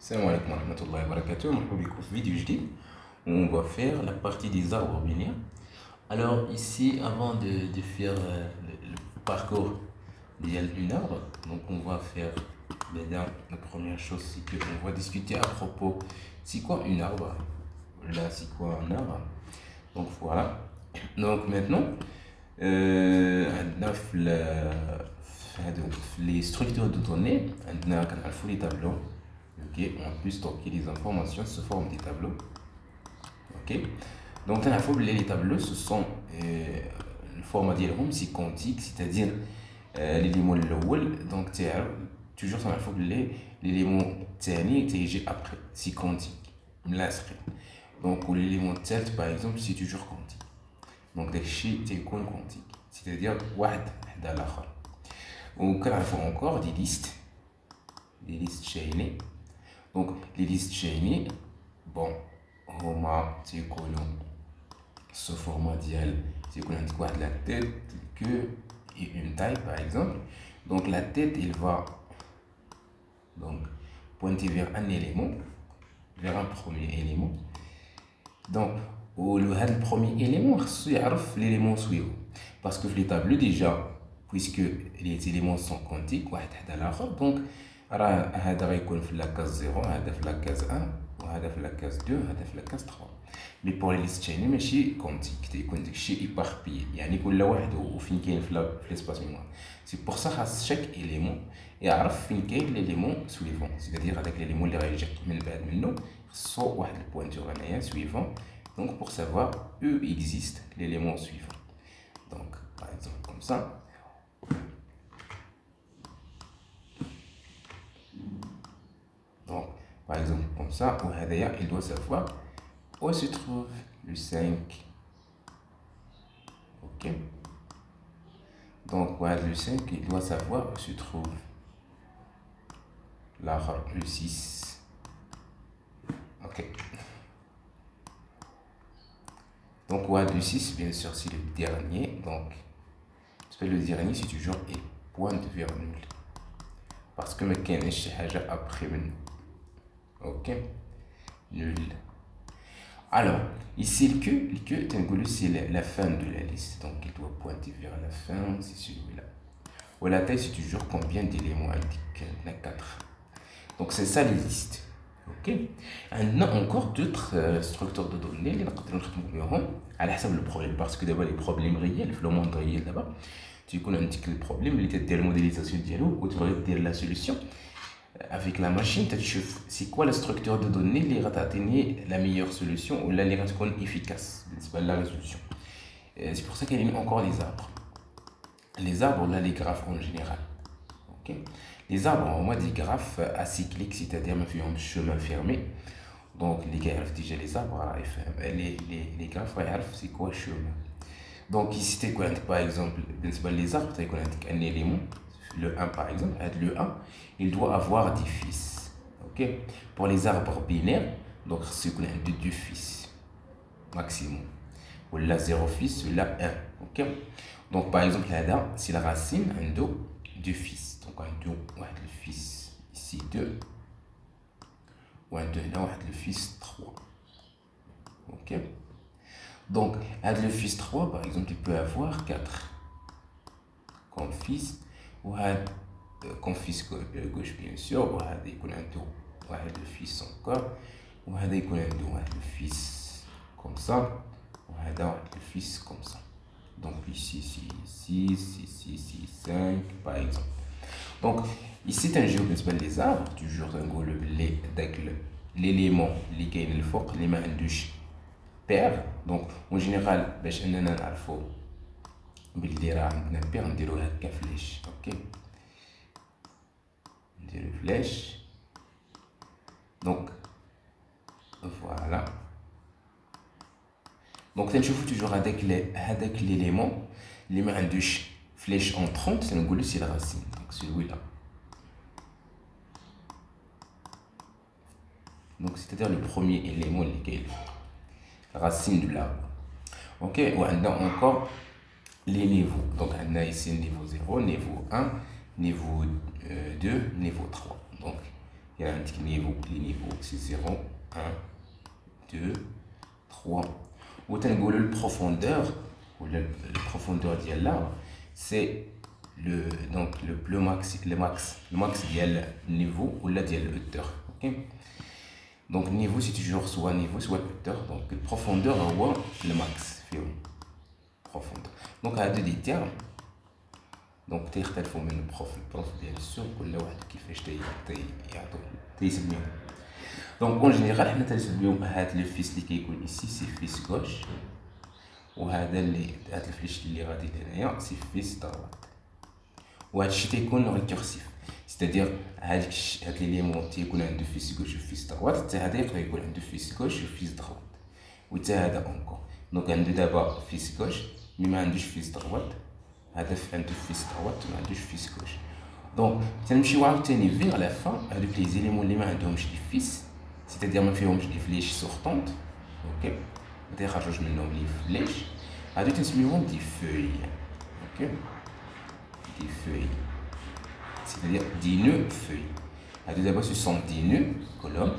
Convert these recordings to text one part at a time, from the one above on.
Salam alaikum wa rahmatullahi wa barakatuh. Marhaba bikoum في vidéo جديد où on va faire la partie des arbres binaires. Alors ici, avant de faire le parcours d'une arbre, donc on va faire déjà la première chose, c'est qu'on va discuter à propos c'est quoi une arbre. Là, c'est quoi un arbre. Donc voilà. Donc maintenant, عندنا في les structures de données, عندنا كنعرفوا les tableaux. Ok, on peut stocker les informations sous forme de tableaux. Ok, donc les tableaux, ce sont le format ديالهم c'est quantique, c'est-à-dire l'élément الاول donc toujours l'élément الثاني تيجي après c'est quantique ملاصقين. donc l'élément الثالث par exemple c'est toujours quantique. donc داكشي تيكون quantique, c'est-à-dire واحد حدا الاخر. وكنعرفوا encore des listes chaînées. Donc les listes chaînées, bon, هما تيكونوا ce format ديال تيكون عندك واحد la tête, queue et une taille par exemple. Donc la tête il va donc pointer vers un élément, vers un premier élément. Donc le premier élément خصو يعرف l'élément suivant, parce que les tableaux déjà, puisque les éléments sont quantiques واحد حدا الاخر, donc راه هذا غيكون في لاكاز 0, هذا في لاكاز 1, وهذا في لاكاز 2, هذا في لاكاز 3. مي بور لي ليست تشيني ماشي كونتيك, تيكون داكشي ايباربيي, يعني كل واحد وفين كاين في ليسباس ميموار. سي بور سا خاص شاك اليمون يعرف فين كاين ليليمون سويفون, سيتادير هذاك ليليمون اللي غيجي من بعد منه خصو واحد البوينتور هنايا سويفون. دونك بور سافوار او اكزيست ليليمون سويفون. دونك باغ اكزومبل كوم سا. Donc, par exemple, comme ça, il doit savoir où se trouve le 5. Ok. Donc, le 5, il doit savoir où se trouve le 6. Ok. Donc, le 6, bien sûr, c'est le dernier. Donc, le dernier, c'est toujours et pointe vers nul. Parce que il y a شي حاجة après منه. Ok, nul. Alors, ici le queue, c'est la fin de la liste, donc il doit pointer vers la fin, c'est celui-là. Ou la taille, c'est toujours combien d'éléments indique, 4. Donc c'est ça les listes. Ok, on a encore d'autres structures de données اللي نقدروا نخدموا بهم على حسب le problème, parce que d'abord les problèmes réels في le monde réel d'abord تيكون عندك البروبليم اللي تدير الموديليزاسيون ديالو وتبغي دير la solution. Avec la machine, c'est quoi la structure de données qui va t'atteindre la meilleure solution ou la efficace, c'est pas la résolution. C'est pour ça qu'il y a encore les arbres. Les arbres, là, les graphes en général. Okay. Les arbres, en mode des graphes acycliques, c'est-à-dire un chemin fermé. Donc, les gars, déjà les arbres, les graphes, c'est quoi le chemin. Donc, ici, par exemple, les arbres, tu as un élément. Le 1 par exemple, le 1, il doit avoir des fils. Ok. Pour les arbres binaires, donc c'est qu'on a deux fils maximum. Ou là 0 fils, ou là 1. Ok. Donc par exemple là, c'est la racine, un 2 fils. Donc un 2, le fils ici 2. Ou un 2 là, le fils 3. Ok. Donc le fils 3, par exemple, il peut avoir 4 comme fils. وهذا comme fils gauche bien sûr, وهذا يكون عنده واحد le fils encore, وهذا يكون عنده واحد le fils comme ça, وهذا واحد le fils comme ça. Donc ici 6, ici 5 par exemple. Donc ici تنجيو بالنسبة les arbres toujours تنقولوا بلي داك l'élément اللي كاين الفوق اللي ما عندوش paire. donc en général باش اننا نعرفوا باللي راه عندنا بير نديرو هكا فلاش. اوكي, نديرو فلاش. دونك فوالا. دونك تنشوفو توجور هذاك ليليمون اللي ما عندوش فلاش اونطرونت تنقولو سي لا راسين. دونك celui-là. Donc c'est-à-dire le premier élément اللي كاين racine de l'arbre. Ok, وعندنا encore les niveaux. Donc, on a ici niveau 0, niveau 1, niveau 2, niveau 3. Donc, il y a un niveau, les niveaux, c'est 0, 1, 2, 3. Ou le profondeur, ou la profondeur de l'arbre, c'est le max de niveau ou la hauteur. Ok? Donc niveau c'est toujours soit niveau soit hauteur. Donc profondeur c'est le max. Profondeur. Donc à deux des termes. Donc تختلفوا من البروف bien sûr كل واحد كيفاش يعطوا تيسميهم. Donc en général حنا تنسميوهم هاد لو فيس اللي كيكون ici سي فيس gauche وهذا اللي هاد الفليش اللي غادي هنايا سي فيس droite. وهذا الشيء تيكون ريكورسيف c'est-à-dire هاد ليليمون تيكون عنده فيس gauche وفيس droite حتى هذا يقدر يكون عنده فيس gauche وفيس droite وحتى هذا اونكور. دونك عنده دابا فيس gauche مي ما عندوش فيس droite. هذا عنده فيس droite وما عندوش فيس gauche. دونك تنمشيو عاوتاني فيغ لا فان هادوك لي زيليمون اللي ما عندهمش لي فيس c'est-à-dire ما فيهمش لي فليش سورطونط. اوكي ما تيخرجوش منهم لي فليش هادو تنسميوهم دي فوي. اوكي دي فوي c'est-à-dire دي نو فوي. هادو دابا سو سون دي نو كولوم.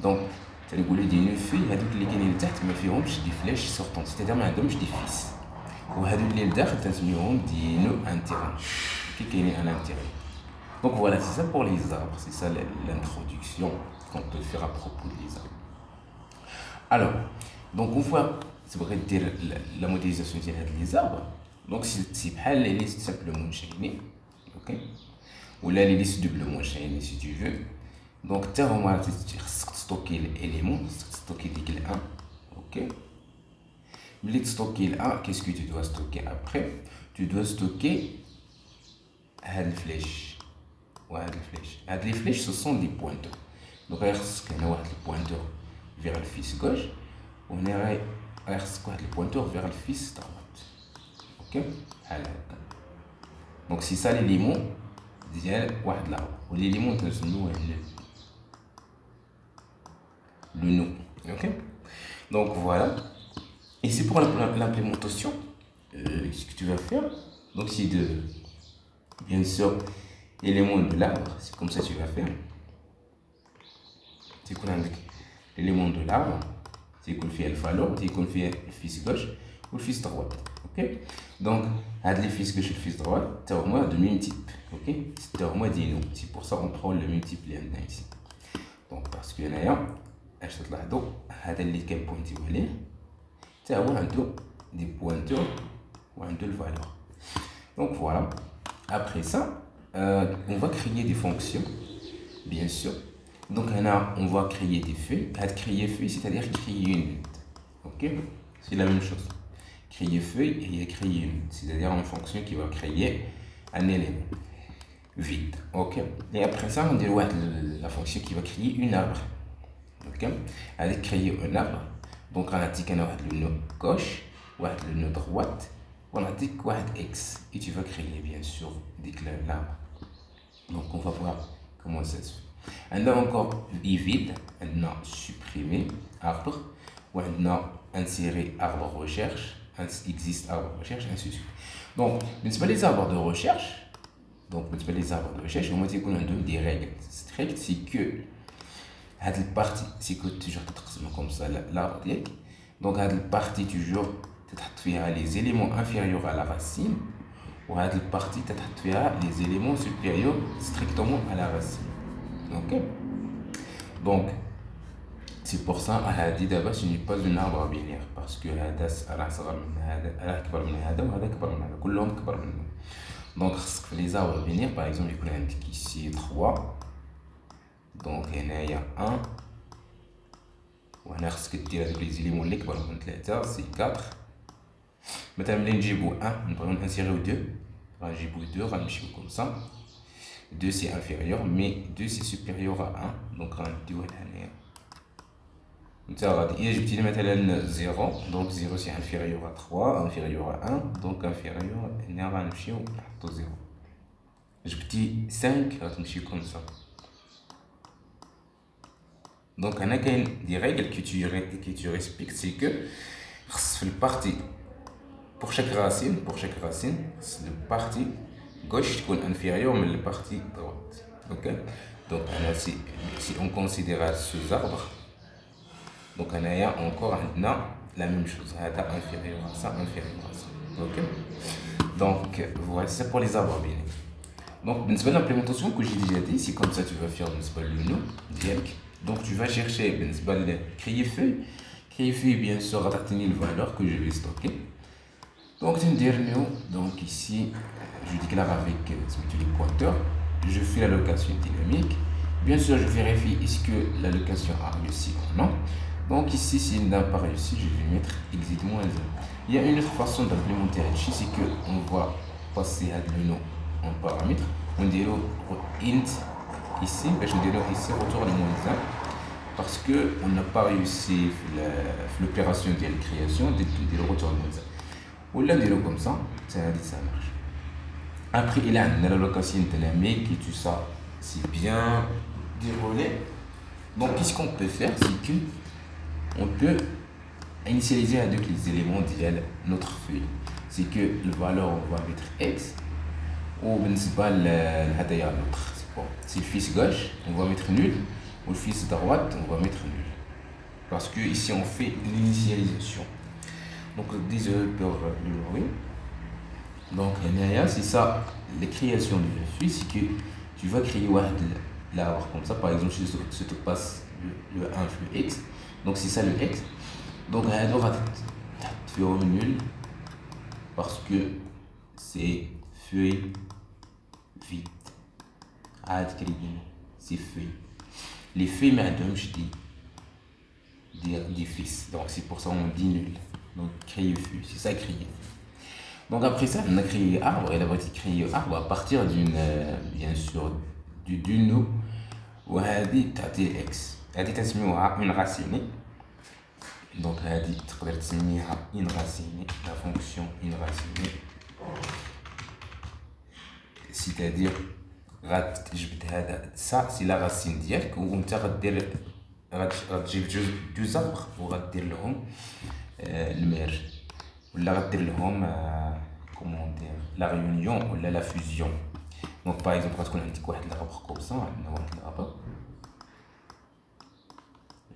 دونك تنقولو دي نو فوي هادوك اللي كاينين لتحت ما فيهمش دي فليش سورطونط c'est-à-dire ما عندهمش دي فيس. وهادو اللي لداخل تنسميوهم دي نو انتيرون كي كاينين à l'intérieur. Donc voilà, c'est ça pour les arbres, c'est ça l'introduction qu'on peut faire à propos des arbres. Alors, donc on voit, c'est vrai dire la modélisation des arbres. Donc c'est pas les listes simplement chaînées, ok? Ou là les listes doublement chaînées si tu veux. Donc tu as stocker l'élément, stocker des 1, ok? Mais stocker le 1, qu'est-ce que tu dois stocker après? Tu dois stocker la flèche. Les flèches, ce sont des pointeurs. Donc, il y a des pointeurs vers le fils gauche, on a des pointeurs vers le fils droite. Ok? Donc, c'est ça l'élément de l'arbre. L'élément de le nom. Ok? Donc, voilà. Et c'est pour l'implémentation, ce que tu vas faire. Donc, c'est de, bien sûr, l'élément de l'arbre, c'est comme ça que tu vas faire. Tu connais l'élément de l'arbre, tu connais le fallo, tu connais le fils gauche ou le fils droite. Ok? Donc, avec le fils gauche et le fils droite, tu as au moins de multiples. Ok? C'est au moins 10 nous. C'est pour ça qu'on prend le multiple ici. Donc, parce que là, je te l'ai dit, il y a des pointeurs. Tu as des pointeurs ou un de valeur. Donc, voilà. Après ça, on va créer des fonctions, bien sûr. Donc là, on va créer des feuilles. Créer feuille, c'est-à-dire créer une unité. Ok? C'est la même chose. Créer feuille et créer une unité. C'est-à-dire une fonction qui va créer un élément vide. Ok? Et après ça, on dit la fonction qui va créer une arbre. Ok? Elle créer un arbre. Donc on a dit qu'on a le nœud gauche, le nœud droite. On a dit quoi X et tu vas créer bien sûr des clés l'arbre. Donc on va voir comment ça se fait. On a encore vide, on a supprimé arbre, on a inséré arbre recherche, existe arbre recherche, ainsi de suite. Donc, les arbres de recherche, on va dire qu'on a des règles. Cette règle, c'est que cette partie, c'est que toujours comme ça l'arbre. Donc, cette partie toujours les éléments inférieurs à la racine ou cette partie les éléments supérieurs strictement à la racine. Ok? Donc c'est pour ça que ce n'est pas un arbre binaire parce que donc les arbres binaires par exemple il y a ici 3 donc il y a 1 وهنا خصك دير هذوك لي زيليمون اللي كبر من 3 سي 4 مثلا ملي نجيبو 1 نبغيو نانسيريو 2 غنجيبو 2 غنمشيو comme ça 2 c'est inférieur mais 2 c'est supérieur à 1 donc غنديوه لهنايا انت غادي الا جبتي مثلا 0 donc 0 c'est inférieur à 3 inférieur à 1 donc inférieur هنا غنمشيو نحطو 0 جبتي 5 غتمشي comme ça. Donc, il y a des règles que tu respectes, c'est que le parti, pour chaque racine, le parti gauche est inférieur à la partie droite. Ok? Donc si on considère ce arbre, donc on a encore la même chose, inférieur à ça, inférieur à ça. Ok, donc voilà, c'est pour les arbres bien. Donc l'implémentation que j'ai déjà dit, c'est comme ça tu vas faire le nom direct. Donc tu vas chercher créer feuille bien sûr à obtenir la valeur que je vais stocker. Donc c'est une dernière. Donc ici je déclare avec les pointeurs, je fais l'allocation dynamique. Bien sûr je vérifie est-ce que l'allocation a réussi ou non. Donc ici si elle n'a pas réussi, je vais mettre exit -1. Il y a une autre façon d'implémenter ici, c'est que on va passer à le nom en paramètre. On dit int ici, je dirais ici retour de -1 parce que on n'a pas réussi l'opération de la création de retour de -1. On l'a dit comme ça, ça marche. Après il y a l'allocation dynamique et tout ça, c'est bien déroulé. Donc qu'est-ce qu'on peut faire, c'est que on peut initialiser avec les éléments de notre feuille. C'est que le valeur on va mettre x ou l'autre. Si le fils gauche on va mettre nul, ou le fils droite on va mettre nul. Parce que ici on fait l'initialisation. Donc désolé pour le bruit. Donc c'est ça, la création de la feuille, c'est que tu vas créer l'arbre comme ça. Par exemple si je te passe le 1 le x, donc c'est ça le x. Donc alors tu fais nul parce que c'est feuille vide. C'est feuille. Les feuilles madame je dis des fils. Donc c'est pour ça on dit nul. Donc créer feuille, c'est ça créer. Donc après ça on a créé arbre et la voiture créer arbre à partir d'une bien sûr d'une ou هذه تعطي x. هذه تسميوها une racine. Donc هذه تقدر تسميها une racine, la fonction une racine. C'est-à-dire ça c'est la racine ديالك وانت غدير غتجيب جوج arbres وغدير لهم الميرج ولا غدير لهم comment dire la réunion ولا la fusion. Donc par exemple غتكون عندك واحد l'arbre comme ça, عندنا واحد l'arbre.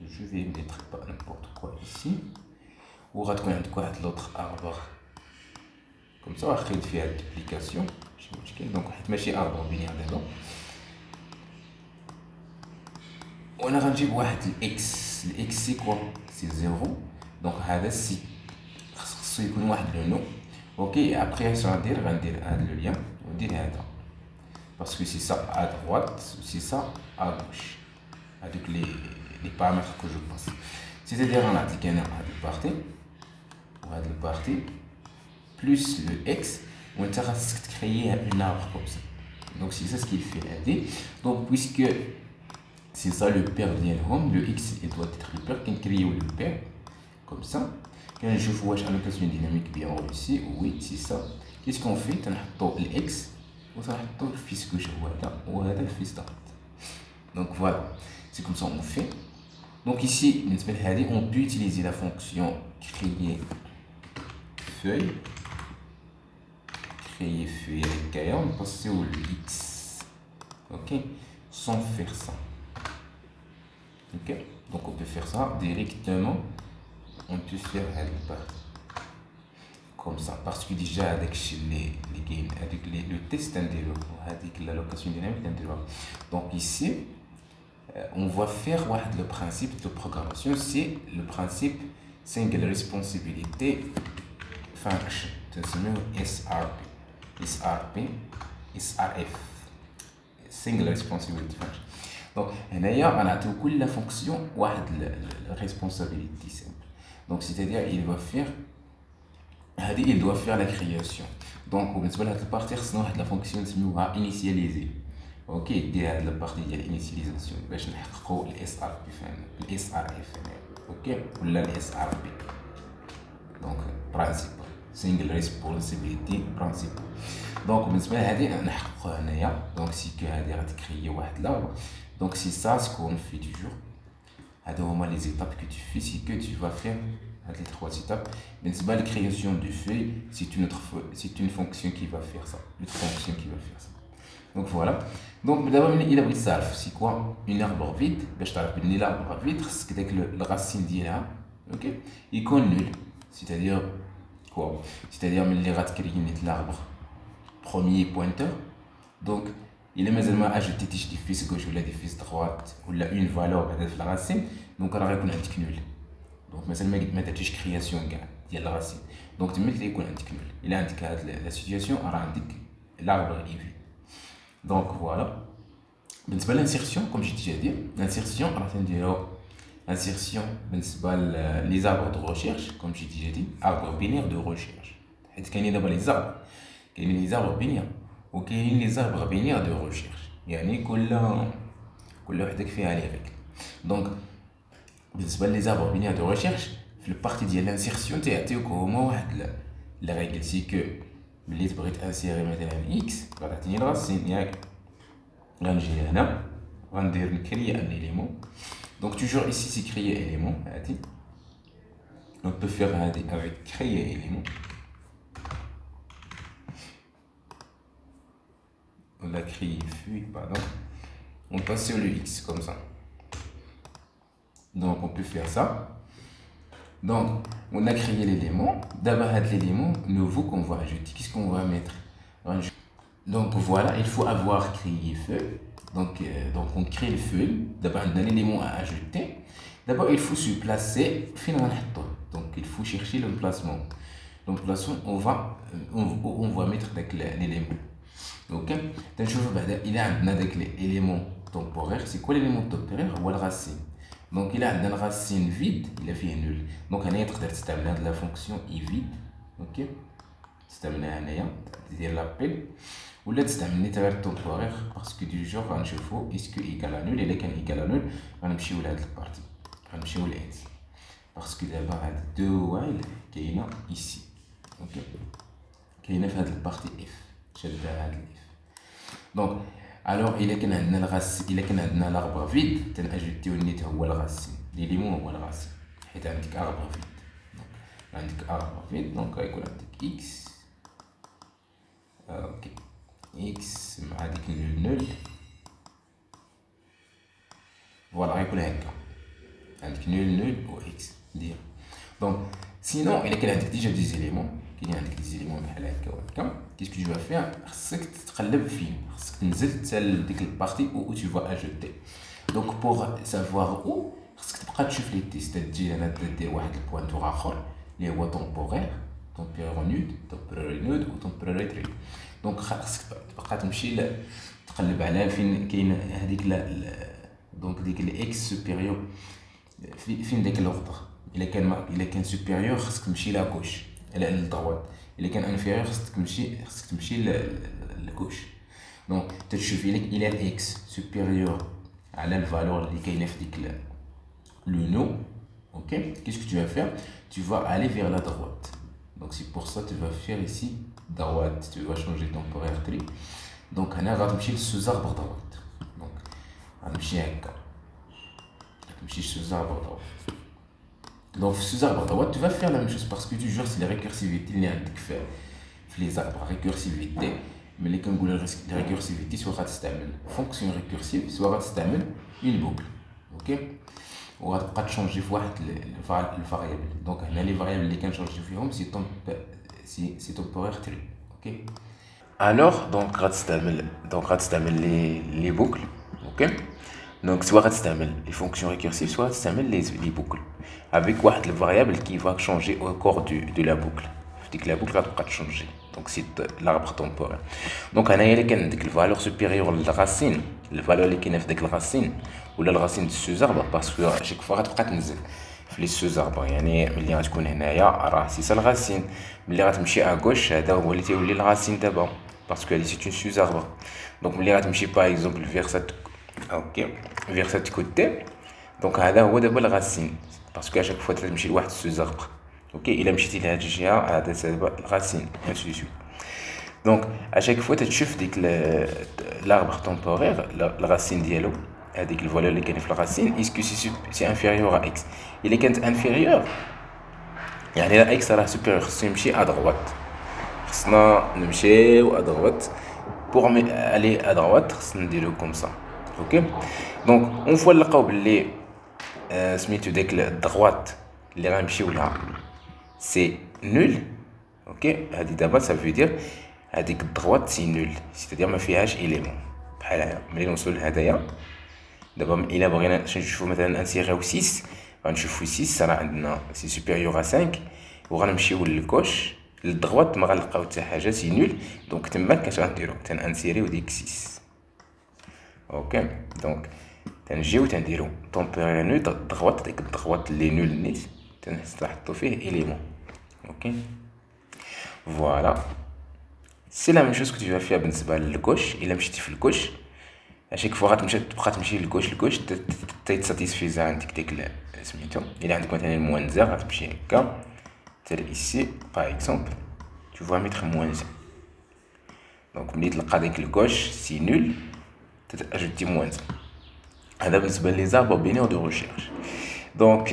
Je vais mettre pas n'importe quoi ici ou غتكون عندك واحد l'autre arbre comme ça غنخلي فيها الدوبليكاسيون ماشي مشكل. دونك حيت ماشي arbre بيني دابا وانا غنجيب واحد الاكس. الاكس سي كوا سي 0. دونك هذا سي خصو يكون واحد لو نو. اوكي ابري اش غندير هذا لو ليان وندير هذا parce que c'est ça à droite, c'est ça à gauche avec les paramètres que je passe. C'est-à-dire on a dit qu'il y a une partie plus le x, on va créer un arbre comme ça. Donc c'est ça ce qu'il fait. Donc puisque c'est ça le père de l'homme, le x il doit être le père, qu'on crée le père comme ça. Quand je vois une allocation dynamique bien réussie, oui c'est ça. Qu'est-ce qu'on fait? On a le x. وتحطوا الفيس كوش هو هذا وهذا الفيس droite. Donc voilà, c'est comme ça on fait. Donc ici, on peut utiliser la fonction créer feuille avec cahier, on passe au x, ok, sans faire ça. Ok, donc on peut faire ça directement. On peut faire comme ça parce que déjà avec les games avec le test avec l'allocation dynamique donc ici on va faire le principe de programmation, c'est le principe single responsibility function SRF single responsibility function. donc هنايا غنعطيو كل fonction واحد responsabilité simple. donc c'est-à-dire il doit faire la création. Donc بالنسبه لهاد البارتي خصنا واحد لا فونكسيون نسميوها initialiser. اوكي دير هاد البارتي ديال الانيسياليزاسيون باش نحققوا الاس ار بي فين الاس ار اف اوكي ولا الاس ار بي. دونك برانسيبال سينجل ريسبونسابيلتي برانسيبال. دونك بالنسبه لهادي نحققوها هنايا. دونك سي كو هادي غتكريي واحد لا. دونك سي سا سكون في توجور. هادو هما لي زيتاب كو تو في سي كو تو فا فير les trois étapes. Mais la création du feuille, c'est une fonction qui va faire ça. Une fonction qui va faire ça. Donc voilà. Donc d'abord il a pris ça, c'est quoi une arbre vide. باش تعرف بلي l'arbre vide خصك داك الرacine ديالها OK يكون nul. C'est-à-dire quoi? C'est-à-dire ملي غتكري نيت l'arbre premier pointeur. Donc il est مازال ما ajouté des fils gauche ولا des fils droite ولا une valeur هذا في الرacine. Donc راه غيكون عندك nul. Donc مازال ما درتيش création كاع ديال الرacine. Donc تما يكون عندك nul. الا عندك هاد لا سيتوياسيون راه عندك l'arbre est vide. Donc voilà. بالنسبه للانسيرسيون كوم جيت déjà dit l'insertion راه تنديرو insertion بالنسبه لي زاربر دو ريشيرش كوم جيت déjà dit arbre binaire de recherche حيت كاينين دابا لي زاربر كاينين لي زاربر بينير وكاينين لي زاربر بينير دو ريشيرش يعني كل وحده فيها لي ريغل. دونك بالنسبه لي زاربر بينير دو ريشيرش في البارتي ديال الانسيرسيون تيعطيوك هما واحد لا ريغل سي كو ملي تبغي تانسيري مثلا اكس غتعطيني الراسين ياك غنجي هنا غندير نكريي ان élément. Donc toujours ici c'est créer élément هادي on peut faire هادي avec créer élément on a créé fuite pardon on passe sur le x comme ça. Donc on peut faire ça. Donc on a créé l'élément. D'abord l'élément nouveau qu'on va ajouter, qu'est-ce qu'on va mettre? Donc voilà, il faut avoir créé feu. Donc on crée le feu. D'abord un élément à ajouter. D'abord il faut se placer finalement. Donc il faut chercher l'emplacement. L'emplacement on va mettre l'élément. Ok. Il a un élément temporaire. C'est quoi l'élément temporaire? Ou la racine. Donc il a une racine vide, il a fait nul. Donc on a la fonction i vide. Ok. C'est l'appel. Ou là c'est un temporaire parce que du genre un chevaux est-ce que égal à nul et là quand égal à nul on va mchiou la partie on va mchiou la parce que d'abord il y a deux while qui est ici. Ok. Qui est في هذه البارتي f شد هذا f. Donc alors il est عندنا الرacine il est عندنا l'arbre vide تنأجوتيو نيت هو الرacine l'élément هو الرacine حيت عندك arbre vide. Donc عندك arbre vide donc غيكون عندك x. Ok. X مع ديك nul. Voilà غيكون هكا عندك nul و x دير. Donc sinon il كان عندك ديجا دي زيليمون كاين عندك دي زيليمون بحال هكا وهكا كيسكو جو فيها خصك تقلب فين خصك تنزل حتى لديك البارتي او تو فا اجوتي. دونك بوغ سافوار او خصك تبقى تشوف لي تيست تجي هنا دير واحد البوانتور اخر اللي هو تومبورير نود و تومبورير. دونك خاصك تبقى تمشي تقلب على فين كاين هذيك دونك ديك الاكس سوبيريور فين ديك النقطه. الا كان سوبيريور خاصك تمشي لا كوش على الدروات. الا كان انفيريور خاصك تمشي للكوش. دونك تشوف الى الاكس سوبيريور على الفالور اللي كاينه في ديك le nom. Ok, qu'est-ce que tu vas faire? Tu vas aller vers la droite. Donc c'est pour ça que tu vas faire ici droite, tu vas changer temporaire tri. Donc on va تمشي للسوزاربر droite. Donc غنمشي هكا تمشي للسوزاربر droite. Donc sous-arbre droite tu vas faire la même chose parce que tu joues c'est la récursivité اللي عندك في les arbres récursivité. mais اللي كنقول la récursivité soit غتستعمل fonction récursive soit غتستعمل une boucle. ok وغتبقى تشونجي في واحد الفاريابل. دونك هنا لي فاريابل اللي كنشونجي فيهم سي تومبورير تري. اوكي الوغ دونك غتستعمل لي بوكل. اوكي دونك سوا غتستعمل لي فونكسيون ريكورسيف سوا غتستعمل لي بوكل avec واحد الفاريابل qui va changer au cours de la boucle. ديك لا بوكل غتبقى تشونجي. دونك سي l'arbre temporaire. دونك هنايا اللي كان عندك الفالور سوبيريور للراسين الفالور اللي كاينه في داك الراسين ولا الراسين دو سوزاربر باسكو شيك فوا غتبقى تنزل في لي سوزاربر. يعني ملي غتكون هنايا راه سي سا الراسين ملي غتمشي ا غوش هذا هو اللي تيولي الراسين دابا باسكو هادي سي اون سوزاربر. دونك ملي غتمشي باغ اكزومبل فيغ سات اوكي فيغ سات كوتي دونك هذا هو دابا الراسين باسكو ا شاك فوا تمشي لواحد السوزاربر. اوكي الا مشيتي لهاد الجهه هذا دابا الراسين انسي دو سويت. دونك ا شاك فوا تشوف ديك l'arbre temporaire la racine ديالو هذيك الفالور اللي كاين في الراسين اسكو سي انفيريور ا اكس. الا كانت انفيريور يعني لا اكس راه سوبيريور خصو يمشي ا دروات. خصنا نمشيو ا دروات pour aller à droite خصنا نديرو comme ça. OK. Donc on voit نلقاو باللي سميتو ديك الدغوات اللي غنمشيو لها سي نول. اوكي هذه دابا ça veut dire هذيك الدغوات سي نول c'est-à-dire ما فيهاش إيليمون بحال هكا. ملي نوصلوا لهدايا دابا الا بغينا نشوفوا مثلا انسيغيو 6 غنشوفوا 6 راه عندنا سي سوبيريور ا 5 وغنمشيو للكوش للدغوات ما غنلقاو حتى حاجه سي نول. دونك تما كاش غنديرو تنانسيريو ديك 6. اوكي دونك تنجيو تنديرو طومبيري نول دغوات ديك الدغوات اللي نول نيت تنحطو فيه إيليمون. اوكي فوالا سي لا ميم شوز كو تو فيها بالنسبه للكوش. الا مشيتي في الكوش اشيك فوا تبقى تمشي للكوش تيتساتيسفيزا عندك ديك سميتو. الا عندك مثلا موانزه غتمشي هكا حتى ايسي باغ اكزومبل تو فوا ميتر موانزه. دونك ملي تلقى ديك الكوش سي نول تاجوتي موانزه. هذا بالنسبه لي زاربر بينير دو ريشيرش. Donc,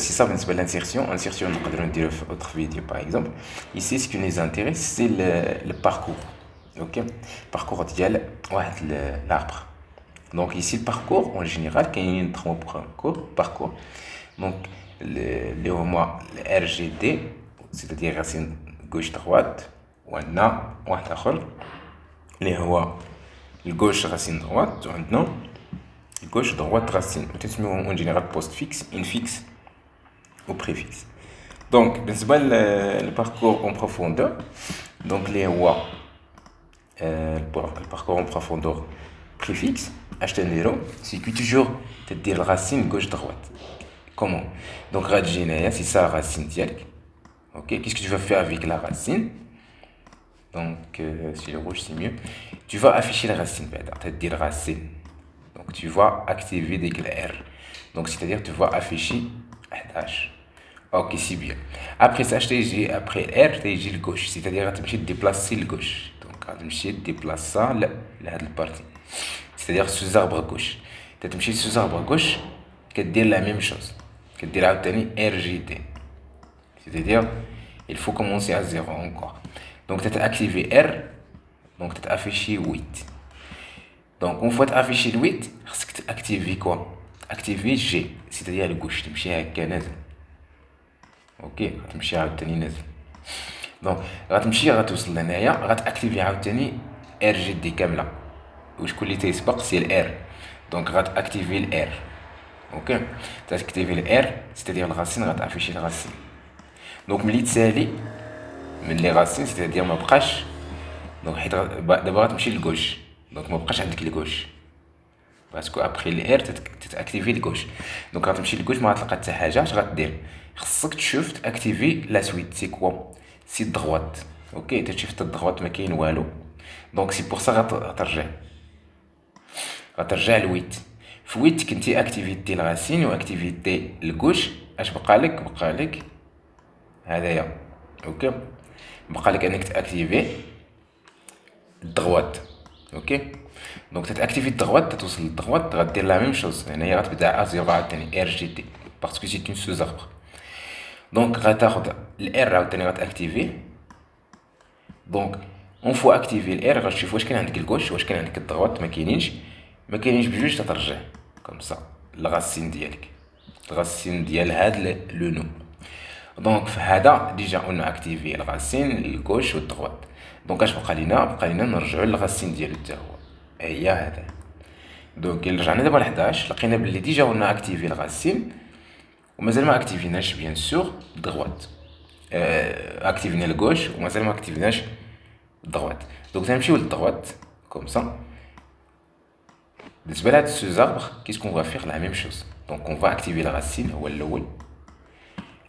c'est ça, l'insertion. Insertion, on peut dire autre vidéo par exemple. Ici, ce qui nous intéresse, c'est le parcours. Ok, parcours dial l'arbre. Donc ici, le parcours en général, quand il y a un parcours. Donc, le RGD, c'est-à-dire racine gauche droite, ou un A, ou un autre. Le gauche racine droite, ou un non. Gauche, droite, racine. En général, post-fixe, in-fixe ou préfixe. Donc, le parcours en profondeur. Donc, le parcours en profondeur préfixe, c'est que toujours te dire racine gauche-droite. Comment? Donc, c'est ça la racine dialecte. Ok, qu'est-ce que tu vas faire avec la racine? Donc, si le rouge, c'est mieux. Tu vas afficher la racine, te dire racine. Donc tu vas activer des R. Donc c'est-à-dire tu vas afficher H. Ok, c'est bien. Après ça, après R, tu le gauche. C'est-à-dire tu vas déplacer le gauche. Donc tu vas déplacer la partie. C'est-à-dire sous arbre gauche. Tu vas sous arbre gauche, tu vas dire la même chose. Tu vas dire RGD. C'est-à-dire il faut commencer à 0 encore. Donc tu vas activer R. Donc tu vas afficher 8. Donc, une fois affiché le 8, tu activer quoi? Activer G, c'est-à-dire le gauche. Tu mets à Canada. Ok, tu mets à Tani. Donc, tu mets à tous les naïa, tu activer à Tani RGD Kamla. Où je connais tes spots, c'est le R. Donc, tu activer le R. Ok, tu activer le R, c'est-à-dire la racine, tu afficher la racine. Donc, les racines, c'est-à-dire ma prache. Donc, d'abord, tu mets le gauche. Donc, ما بقاش عندك الجوش باسكو ابري الار تاكتيفي الجوش. دونك غتمشي للجوش ما غتلقى حتى حاجه. اش غدير؟ خصك تشوف تاكتيفي لا سويت. سي كوا؟ سي الدغوات. اوكي تشوف حتى الدغوات ما كاين والو. دونك سي بور سا غترجع لويت. في ويت كنتي اكتيفيتي الغاسين واكتيفيتي الجوش. اش بقى لك هذايا. اوكي بقى لك انك تاكتيفي الدغوات. اوكي دونك تاكتيفي الدغوات توصل للدغوات غدير لا ميم شوز. هنايا غتبدا ا0 عاوتاني ار جي تي باسكو سي اون سوز اربر. دونك غتاخد الار عاوتاني غتاكتيفي. دونك اون فوا اكتيفي الار غتشوف واش كاين عندك الكوش واش كاين عندك الدغوات. ما كاينينش بجوج تترجع كوم سا الغاسين ديالك. الغاسين ديال هاد لو نو. دونك في هذا ديجا اون اكتيفي الغاسين الكوش والدغوات. دونك اش بقى لينا نرجعوا للغاسين ديالو حتى هو هي هذا. دونك الا رجعنا دابا ل 11 لقينا بلي ديجا قلنا اكتيفي الغاسين ومازال ما اكتيفيناش بيان سور دغوات. اكتيفينا الكوش ومازال ما اكتيفيناش الدغوات. دونك غنمشيو للدغوات كوم سا. بالنسبه لهاد السوز اربر كيس كون فا فيغ لا ميم شوز. دونك اون فا اكتيفي الغاسين هو الاول.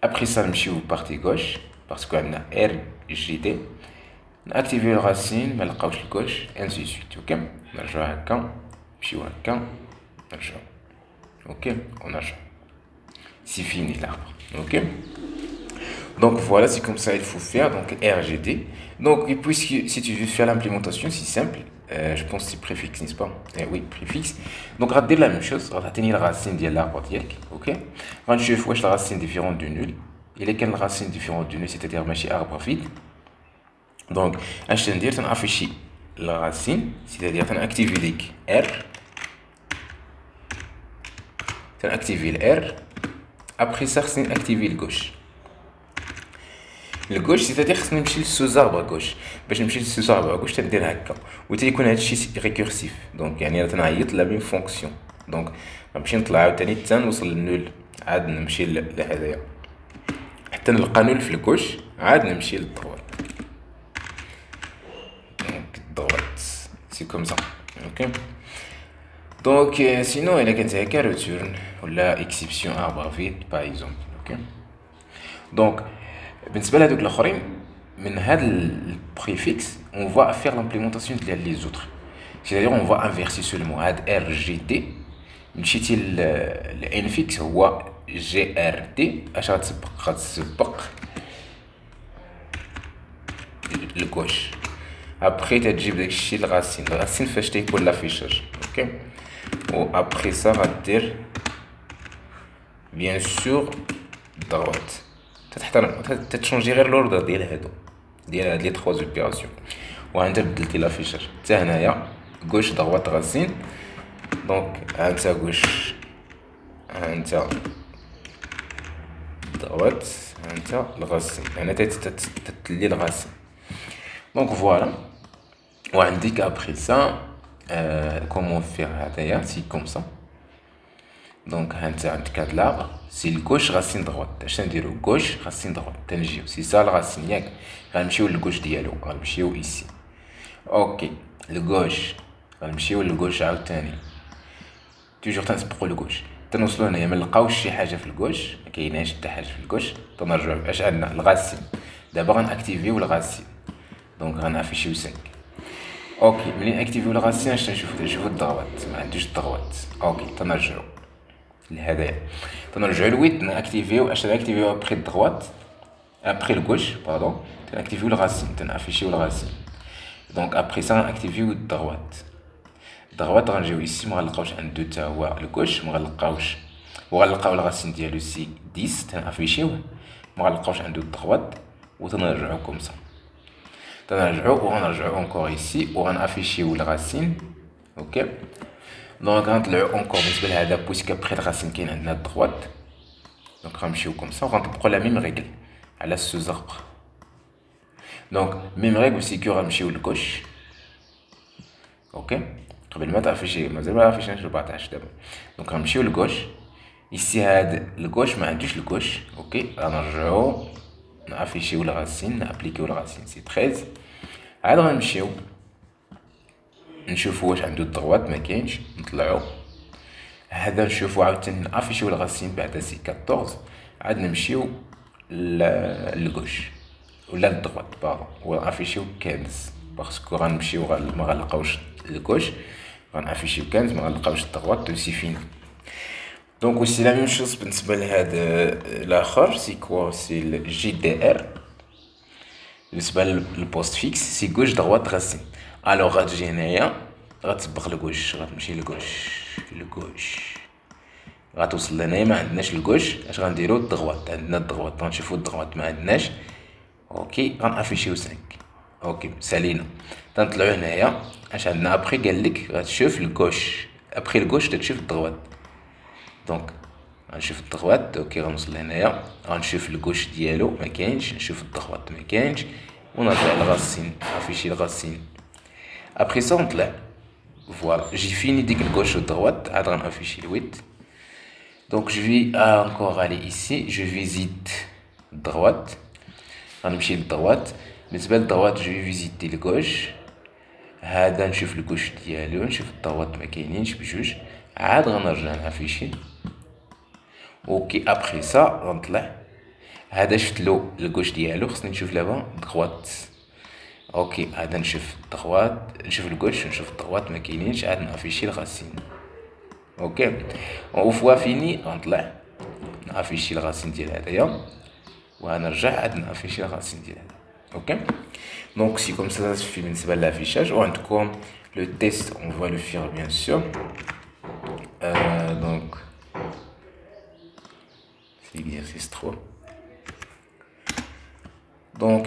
ابري سا نمشيو بارتي كوش باسكو عندنا ار جي دي. ناكتيفي الغاسين ما لقاوش الكوش انسي سويت. اوكي نرجعو هكا نمشيو هكا نرجعو. اوكي ونرجعو سي فيني l'arbre. Ok, donc voilà, c'est comme ça il faut faire. Donc RGD. Donc et puisque si tu veux faire l'implémentation c'est simple. Je pense que c'est préfixe, n'est-ce pas? Oui, préfixe. Donc on va dire la même chose. On va tenir la racine de l'arbre ديالك. Ok, غنشوف واش la racine différente du nul. Il est quelle racine différente du nul, c'est-à-dire ماشي arbre vide. Donc, اش ندير؟ تنافيشي la racine, c'est-à-dire activer ديك R, activer le R. Après ça, c'est activer le gauche. Le gauche, c'est-à-dire que نمشي للسوزارب gauche. باش نمشي للسوزارب gauche تندير هكا وتيكون هذا الشيء ريكورسيف. دونك يعني راه تنعيط لا ميم فونكسيون. دونك غنمشي نطلع عاوتاني حتى نوصل للنول، عاد نمشي لهدايا حتى نلقى نول في الكوش، عاد نمشي للدروات. دونك الدروات سي كوم سا. اوكي دونك سينو الا كانت هكا روتورن ولا اكسبسيون اربر فيت باغ اكزومبل. اوكي دونك بالنسبه لهذوك الاخرين من هذا البريفيكس on va faire l'implémentation ديال لي زوتر، c'est-à-dire on va inverser seulement هاد ار جي تي مشيتي الانفيكس هو جي ار تي. اش غتسبق الكوش. ابخي تجيب داكشي الغاسين فاش تيكون لافيشاج. اوكي و ابخي سا غدير بيان سور دروات، تحترم تتشونجي غير لوردر ديال هادو ديال هاد لي 3 اوبيراسيون. وانت بدلتي لافيشاج حتى هنايا غوش دروات غاسين. دونك انت غوش انت دروات انت الغاسين، هنا تتلي الغاسين. دونك فوالا وعندك ابخي سا كومون فير هدايا سي كوم سا. دونك انت عندك هاد لابر سي الكوش غاسين دروات. اش نديرو كوش غاسين دروات تنجيو سي سا الغاسين ياك. غنمشيو للكوش ديالو، غنمشيو ايسي. اوكي الكوش غنمشيو للكوش عاوتاني توجور تنسبقو للكوش تنوصلو هنايا ما نلقاوش شي حاجه في الكوش، ما كايناش حتى حاجه في الكوش. تنرجعو اش عندنا الغاسين. دابا غنأكتيفيو الغاسين. دونك غنافيشيو 5. اوكي ملي اكتيفيو الغاسين اش تنشوفو الضغوات، ما عندوش الضغوات. اوكي تنرجعو لهدايا، تنرجعو لويت ناكتيفيو اش ناكتيفيو ابخي الضغوات ابخي الكوش باردون. تنأكتيفيو الغاسين تنافيشيو الغاسين. دونك ابخي سا ناكتيفيو الضغوات. الضغوات غنجيو ايسي مغنلقاوش عندو تا هو الكوش، مغنلقاوش وغنلقاو الغاسين ديالو سي 10 تنافيشيوه، مغنلقاوش عندو الضغوات وتنرجعو كوم سا. تنرجعو وغنرجعو اونكور ايسي وغنافيشيو الغاسين. اوكي دونك غنطلعو اونكور بالنسبه لهذا بويسك ابخي الغاسين كاين عندنا الضغوات. دونك غنمشيو كوم سا وغنطبقو لا ميم ريغل على السوزاربر. دونك ميم ريغل سيكو غنمشيو للكوش. اوكي قبل ما تافيشي مازال ما افيشناش 14 دابا. دونك غنمشيو للكوش ايسي هاد الكوش ما عندوش الكوش. اوكي غنرجعو نافيشيو الغاسين نابليكيو الغاسين سي 13. عاد غنمشيو نشوفو واش عندو الضغوات، ما كاينش نطلعو هذا نشوفو عاوتاني نافيشيو الغاسين بعدا سي 14. عاد نمشيو للكوش ولا للضغوات باردون ونافيشيو 15 باسكو غنمشيو ما غنلقاوش الكوش، غنافيشيو 15 ما غنلقاوش الضغوات سي فيني. دونك وسي لا ميم شوز بالنسبه لهذا الاخر سي كوا سي الجي دي ار. بالنسبه للبوست فيكس سي غوش دروات غاسين. الوغ غتجي هنايا غتسبق لكوش، غتمشي لكوش غتوصل لهنايا ما عندناش الكوش. اش غنديرو الضغوات، عندنا الضغوات غنشوفو الضغوات ما عندناش. اوكي غنافيشيو 5. اوكي سالينا تنطلعو هنايا اش عندنا ابخي قالك غتشوف الكوش، ابخي الكوش تتشوف الضغوات. دونك غنشوف الضغوات. اوكي غنوصل لهنايا غنشوف الكوش ديالو ما كاينش، نشوف الضغوات ما كاينش ونرجع للغاسين افيشي الغاسين. ابخي سا نطلع فوالا جي فيني ديك الكوش والضغوات. عاد غنافيشي الويت. دونك جو في انكور الي ايسي جو فيزيت الضغوات. غنمشي للضغوات. بالنسبه للضغوات جو فيزيتي الكوش. هذا نشوف الكوش ديالو نشوف الضغوات ما كاينينش بجوج. عاد غنرجع نافيشي. اوكي ابخي سا غنطلع هذا شفتلو الكوش ديالو خصني نشوف دابا الضغوات. اوكي هذا نشوف الضغوات نشوف الكوش نشوف الضغوات ما كاينينش. عاد نافيشي الغاسين. اوكي وفوا فيني غنطلع نافيشي الغاسين ديال هدايا وغنرجع عاد نافيشي الغاسين ديال هذا. اوكي دونك سي كوم سا في بالنسبه للافيشاج. وعندكم لو تيست اون فوا لو فير بيان سور. دونك سي exercice 3. Donc,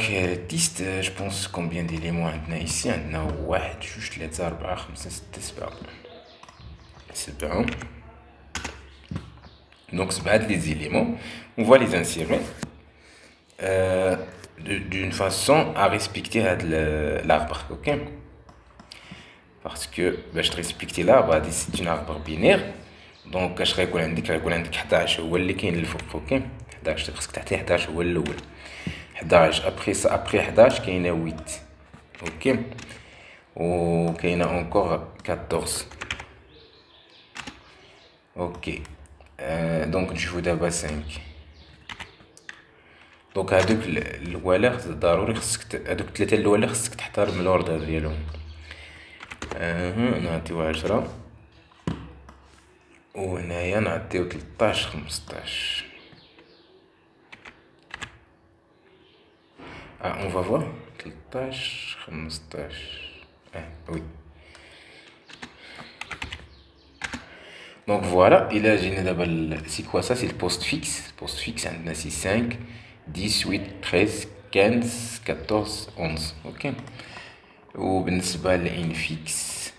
liste, je pense combien d'éléments on a ici. On a 1, 2, 3, 4, 5, 6, 7. C'est bien. Donc, c'est les éléments. On va les insérer d'une façon à respecter l'arbre. Ok? Parce que je te respecter l'arbre, c'est un arbre binaire. Donc, je vais vous indiquer que 11 هو اللي كاين الفوق. اوكي 11 خصك تعطيه 11 هو الاول 11 après 11 كاينه 8 اوكي وكاينه encore 14 اوكي دونك نشوفو دابا 5 دونك هادوك الوالر ضروري خصك هادوك ثلاثه الوالر خصك تحترم الاوردر ديالهم نعطيو 10 وهنايا نعطيو 13 15 on va voir 13 15 oui donc voilà il a c'est quoi ça, c'est le poste fixe عندنا c'est 5 10 8 13 15 14 11 ok وبالنسبه للانفيكس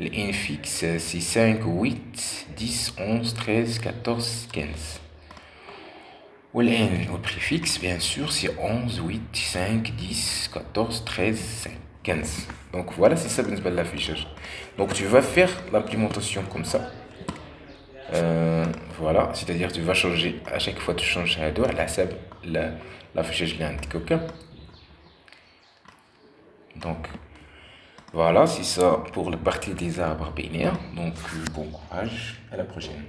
الانفيكس c'est 5 8 10 11 13 14 15 le préfixe, bien sûr, c'est 11, 8, 5, 10, 14, 13, 15. Donc voilà, c'est ça l'affichage. Donc tu vas faire l'implémentation comme ça. Voilà, c'est-à-dire tu vas changer, à chaque fois tu changes l'affichage l'indique, ok? Donc voilà, c'est ça pour la partie des arbres binaires. Donc bon courage, à la prochaine.